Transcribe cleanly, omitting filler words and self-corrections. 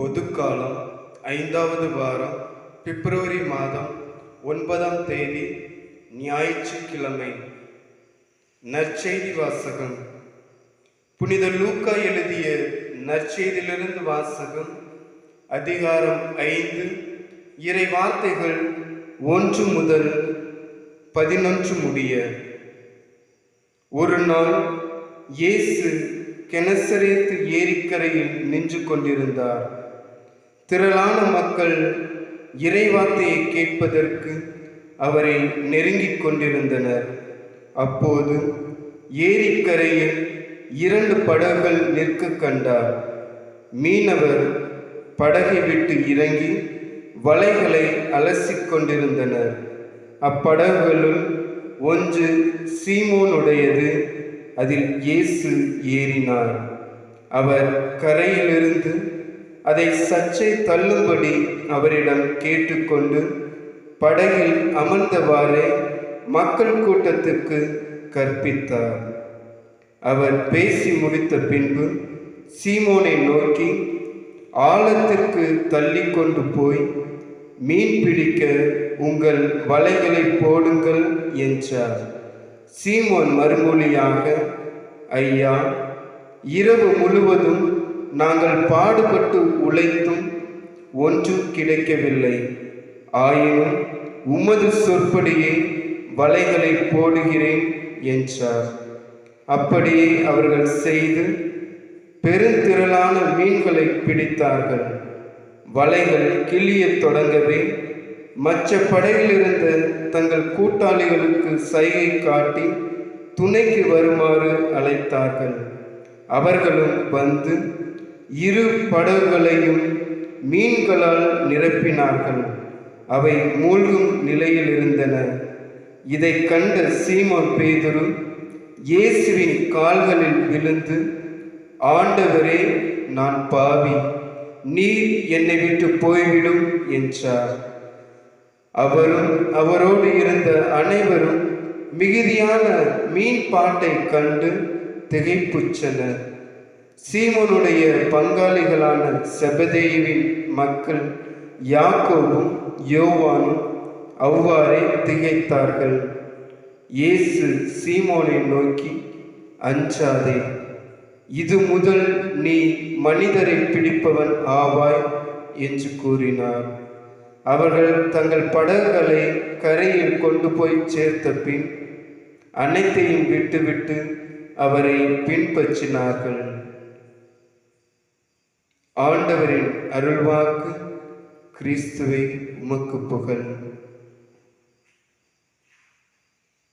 பொதுக்காலம் 5வது வாரம் பிப்ரவரி மாதம் 9ஆம் தேதி ஞாயிற்றுக்கிழமை. நற்செய்தி வாசகம். புனித லூக்கா எழுதிய நற்செய்தியிலிருந்து வாசகம். அதிகாரம் 5, இறை வார்த்தைகள் 1 முதல் 11 முடிய. ஒரு நாள் இயேசு கெனசரேத்து ஏரிக்கரையில் நின்று கொண்டிருந்தார். திரளான மக்கள் இறைவார்த்தையை கேட்பதற்கு அவரை நெருங்கிக் கொண்டிருந்தனர். அப்போது ஏரிக்கரையில் 2 படகுகள் நிற்க கண்டார். மீனவர் படகை விட்டு இறங்கி வலைகளை அலசிக் கொண்டிருந்தனர். அப்படகுகளுள் ஒன்று சீமோனுடையது. அதில் இயேசு ஏறினார். அவர் கரையிலிருந்து அதை சற்றே தள்ளும்படி அவரிடம் கேட்டுக்கொண்டு படகில் அமர்ந்தவாறே மக்கள் கூட்டத்துக்கு கற்பித்தார். அவர் பேசி முடித்த பின்பு சீமோனை நோக்கி, ஆழத்திற்கு தள்ளி கொண்டு போய் மீன் பிடிக்க உங்கள் வலைகளை போடுங்கள் என்றார். சீமோன் மறுமொழியாக, ஐயா, இரவு முழுவதும் நாங்கள் பாடுபட்டு உழைத்தும் ஒன்றும் கிடைக்கவில்லை. ஆயினும் உமது சொற்படியே வலைகளை போடுகிறேன் என்றார். அப்படியே அவர்கள் செய்து பெருந்திரளான மீன்களை பிடித்தார்கள். வலைகள் கிழியத் தொடங்கவே மற்ற படகிலிருந்த தங்கள் கூட்டாளிகளுக்கு சைகை காட்டி துணைக்கு வருமாறு அழைத்தார்கள். அவர்களும் வந்து 2 படகுகளையும் மீன்களால் நிரப்பினார்கள். அவை மூழ்கும் நிலையில் இருந்தன. இதை கண்ட சீமோன் பேதுரு இயேசுவின் கால்களில் விழுந்து, ஆண்டவரே, நான் பாவி, நீர் என்னை விட்டு போய்விடும் என்றார். அவரும் அவரோடு இருந்த அனைவரும் மிகுதியான மீன் பாட்டை கண்டு திகைப்புற்றனர். சீமோனுடைய பங்காளிகளான செபதேயுவின் மக்கள் யாக்கோபும் யோவானும் அவ்வாறே திகைத்தார்கள். இயேசு சீமோனை நோக்கி, அஞ்சாதே, இது முதல் நீ மனிதரை பிடிப்பவன் ஆவாய் என்று கூறினார். அவர்கள் தங்கள் படகுகளை கரையில் கொண்டு போய் சேர்த்த பின் அனைத்தையும் விட்டுவிட்டு அவரை பின்பற்றினார்கள். ஆண்டவரின் அருள்வாக்கு. கிறிஸ்துவே, உமக்கு புகழ்.